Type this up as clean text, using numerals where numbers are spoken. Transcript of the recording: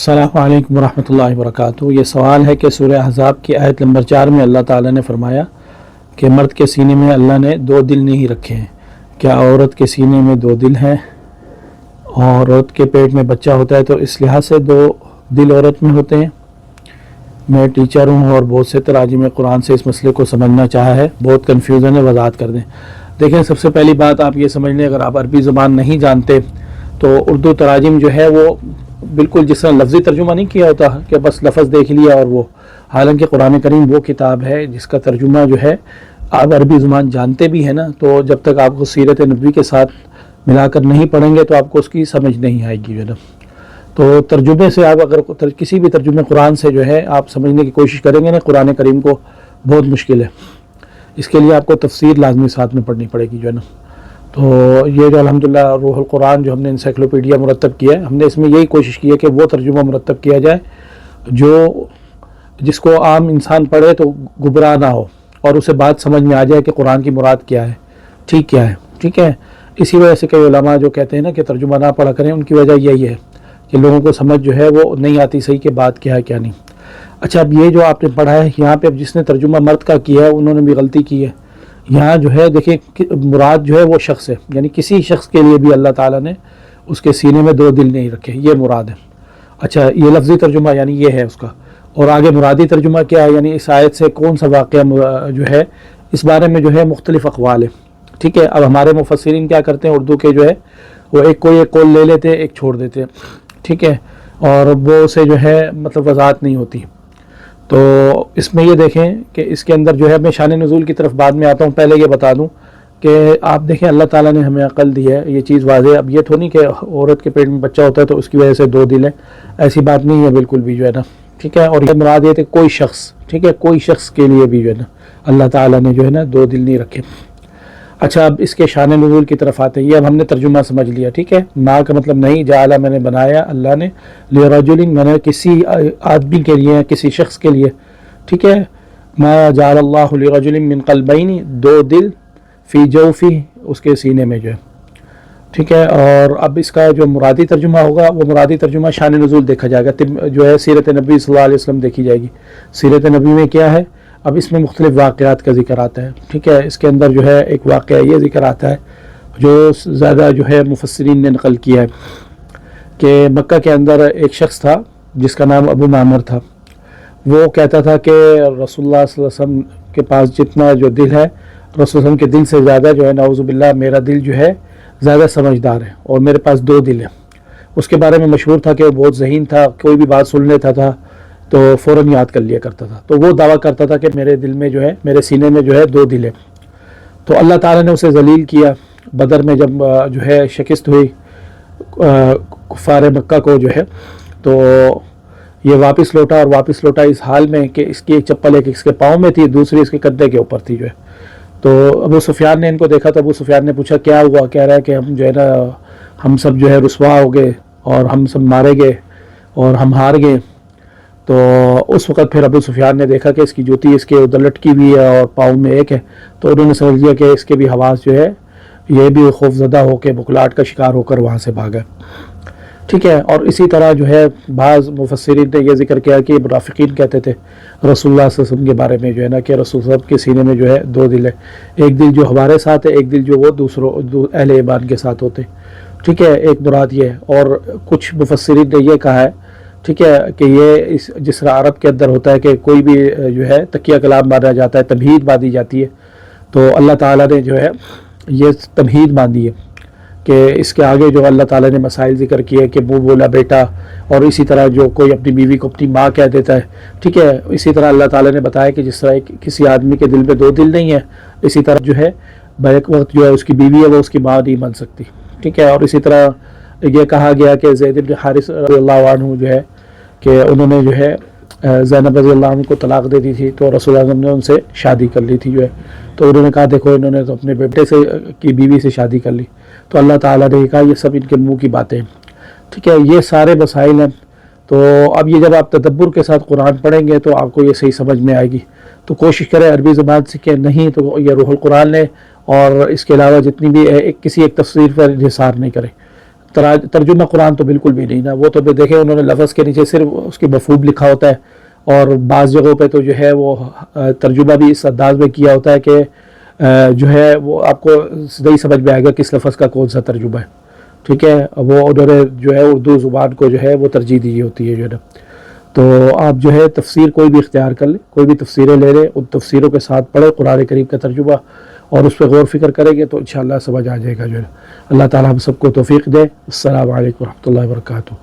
अस्सलामु अलैकुम वरहमतुल्लाहि वबरकातुहू। ये सवाल है कि सूरह अहज़ाब की आयत नंबर 4 में अल्लाह ताला ने फरमाया कि मर्द के सीने में अल्लाह ने दो दिल नहीं रखे हैं। क्या औरत के सीने में दो दिल हैं और औरत के पेट में बच्चा होता है तो इस लिहाज से दो दिल औरत में होते हैं? मैं टीचर हूँ और बहुत से तराजिम कुरान से इस मसले को समझना चाहा है, बहुत कन्फ्यूज़न है, वजाहत कर दें। देखें, सबसे पहली बात आप ये समझ लें, अगर आप अरबी ज़ुबान नहीं जानते तो उर्दू तराजिम जो है वो बिल्कुल जिस तरह लफ्ज़ी तर्जुमा नहीं किया होता कि बस लफ्ज़ देख लिया और वो, हालांकि कुरान करीम वो किताब है जिसका तर्जुमा जो है आप अरबी ज़ुबान जानते भी हैं ना, तो जब तक आपको सीरत नबी के साथ मिलाकर नहीं पढ़ेंगे तो आपको उसकी समझ नहीं आएगी जो ना। तो तर्जुमे से आप अगर किसी भी तर्जुमे कुरान से जो है आप समझने की कोशिश करेंगे ना कुरान करीम को, बहुत मुश्किल है। इसके लिए आपको तफसीर लाजमी साथ में पढ़नी पड़ेगी जो है ना। तो ये जो अल्हम्दुलिल्लाह रूहुल कुरान जो हमने इंसाइक्लोपीडिया मुरतब किया है, हमने इसमें यही कोशिश की है कि वो तर्जुमा मुरतब किया जाए जो जिसको आम इंसान पढ़े तो गुबराह ना हो और उसे बात समझ में आ जाए कि कुरान की मुराद क्या है, ठीक क्या है, ठीक है। इसी वजह से कई उलमा जो कहते हैं ना कि तर्जुमा ना पढ़ा करें, उनकी वजह यही है कि लोगों को समझ जो है वो नहीं आती सही कि बात क्या है क्या नहीं। अच्छा, अब ये जो आपने पढ़ा है यहाँ पे, अब जिसने तर्जुमा मर्द का किया है उन्होंने भी गलती की है। यहाँ जो है देखिए, मुराद जो है वो शख्स है, यानी किसी शख्स के लिए भी अल्लाह ताला ने उसके सीने में दो दिल नहीं रखे, ये मुराद है। अच्छा, ये लफ्ज़ी तर्जुमा यानी ये है उसका, और आगे मुरादी तर्जुमा क्या है, यानी इस आयत से कौन सा वाक़या जो है, इस बारे में जो है मुख्तलिफ़ अक़वाल है, ठीक है। अब हमारे मुफस्सिरीन क्या करते हैं, उर्दू के जो है वो एक कोई एक कौल ले लेते हैं, एक छोड़ देते हैं, ठीक है, और वो से जो है मतलब वजाहत नहीं होती। तो इसमें ये देखें कि इसके अंदर जो है, मैं शान नुज़ूल की तरफ बाद में आता हूँ, पहले ये बता दूँ कि आप देखें अल्लाह ताला ने हमें अक़ल दी है, ये चीज़ वाज़ेह। अब ये तो नहीं कि औरत के पेट में बच्चा होता है तो उसकी वजह से दो दिल हैं, ऐसी बात नहीं है बिल्कुल भी जो है ना, ठीक है। और ये मुराद ये थे कोई शख्स, ठीक है, कोई शख्स के लिए भी जो है ना अल्लाह ताला ने जो है ना दो दिल नहीं रखे। अच्छा, अब इसके शान नुज़ूल की तरफ आते हैं। ये अब हमने तर्जुमा समझ लिया, ठीक है। मा का मतलब नहीं, जाला मैंने बनाया अल्लाह ने, लिरजुलिन मैंने किसी आदमी के लिए, किसी शख्स के लिए, ठीक है। मा जालल्लाहु लिरजुलिन मिन क़ल्बैनि, दो दिल, फ़ी जौफ़ी, उसके सीने में जो है, ठीक है। और अब इसका जो मुरादी तर्जुमा होगा वो मुरादी तर्जुमा शान नुज़ूल देखा जाएगा, जो है सीरत नबी सल्लल्लाहु अलैहि वसल्लम देखी जाएगी। सीरत नबी में क्या है, अब इसमें मुख्तलिफ़ वाक़यात का ज़िक्र आता है, ठीक है। इसके अंदर जो है एक वाक़या ये ज़िक्र आता है जो ज़्यादा जो है मुफस्सिरीन ने नक़ल किया है कि मक्का के अंदर एक शख्स था जिसका नाम अबू मामर था। वो कहता था कि रसूलुल्लाह सल्लल्लाहु अलैहि वसल्लम के पास जितना जो दिल है, रसूल के दिल से ज़्यादा जो है नाउज़ुबिल्लाह मेरा दिल जो है ज़्यादा समझदार है और मेरे पास दो दिल हैं। उसके बारे में मशहूर था कि वो बहुत ज़हीन था, कोई भी बात सुन लेता था तो फ़ौरन याद कर लिया करता था। तो वो दावा करता था कि मेरे दिल में जो है, मेरे सीने में जो है दो दिल है। तो अल्लाह ताला ने उसे जलील किया बदर में, जब जो है शिकस्त हुई कुफ़ार मक्का को जो है, तो ये वापस लौटा, और वापस लौटा इस हाल में कि इसकी एक चप्पल एक इसके पाँव में थी, दूसरी इसके कंधे के ऊपर थी जो है। तो अबू सुफियान ने इनको देखा तो अबू सुफियान ने पूछा क्या हुआ, कह रहा है कि हम जो है ना, हम सब जो है रुसवा हो गए और हम सब मारे गए और हम हार गए। तो उस वक़्त फिर अबू सुफियान ने देखा कि इसकी जूती इसके उधर लटकी हुई है और पाँव में एक है, तो उन्होंने समझ लिया कि इसके भी हवास जो है ये भी खौफज़दा होकर बुखलाहट का शिकार होकर वहाँ से भागा, ठीक है। और इसी तरह जो है बाज़ मुफस्सिरीन ने यह जिक्र किया कि मुनाफिकीन कहते थे रसूलुल्लाह सल्लल्लाहु अलैहि वसल्लम के बारे में जो है ना कि रसूल साहब के सीने में जो है दो दिल है, एक दिल जो हमारे साथ है, एक दिल जो वो दूसरों अहले ईमान के साथ होते, ठीक है। एक मुराद ये है। और कुछ मुफस्सिरीन ने यह कहा है, ठीक है, कि ये इस जिस तरह अरब के अंदर होता है कि कोई भी जो है तकिया कलाम माना जाता है, तमहीद बांधी जाती है, तो अल्लाह ताला ने जो है ये तमहीद बांधी है कि इसके आगे जो अल्लाह ताला ने मसाइल ज़िक्र किए कि मुँह बोला बेटा, और इसी तरह जो कोई अपनी बीवी को अपनी माँ कह देता है, ठीक है। इसी तरह अल्लाह ताला ने बताया कि जिस तरह किसी आदमी के दिल में दो दिल नहीं है, इसी तरह जो है बैक वक्त जो है उसकी बीवी है वो उसकी माँ नहीं बन सकती, ठीक है। और इसी तरह ये कहा गया कि ज़ैद इब्न हारिस रज़ियल्लाहु अन्हु जो है कि उन्होंने जो है ज़ैनब रज़ियल्लाहु अन्हा को तलाक़ दे दी थी, तो रसूल अल्लाह ने उनसे शादी कर ली थी जो है। तो उन्होंने कहा देखो इन्होंने तो अपने बेटे से की बीवी से शादी कर ली। तो अल्लाह ताला ने कहा ये सब इनके मुंह की बातें हैं, ठीक है। ये सारे मसाइल हैं। तो अब ये जब आप तदब्बुर के साथ कुरान पढ़ेंगे तो आपको ये सही समझ में आएगी। तो कोशिश करें अरबी ज़बान सीखें, नहीं तो ये रूहुल कुरान लें और इसके अलावा जितनी भी किसी एक तफसीर पर इंहिसार नहीं करें। ترجمہ قرآن تو بالکل بھی نہیں نا، وہ تو دیکھیں انہوں نے لفظ کے نیچے صرف اس کی مفہوم لکھا ہوتا ہے، اور بعض جگہوں پہ تو جو ہے وہ ترجمہ بھی اس انداز میں کیا ہوتا ہے کہ جو ہے وہ آپ کو نہیں سمجھ میں آئے گا کس لفظ کا کون سا ترجمہ ہے، ٹھیک ہے، وہ انہوں نے جو ہے اردو زبان کو جو ہے وہ ترجیح دی ہوتی ہے جو ہے نا۔ تو آپ جو ہے تفسیر کوئی بھی اختیار کر لیں، کوئی بھی تفسیریں لے لیں، ان تفسیروں کے ساتھ پڑھیں قرآن کریم کا ترجمہ، اور اس پہ غور فکر کریں گے تو انشاءاللہ سمجھ آ جائے گا جو ہے۔ اللہ تعالیٰ ہم سب کو توفیق دے۔ السلام علیکم ورحمۃ اللہ وبرکاتہ۔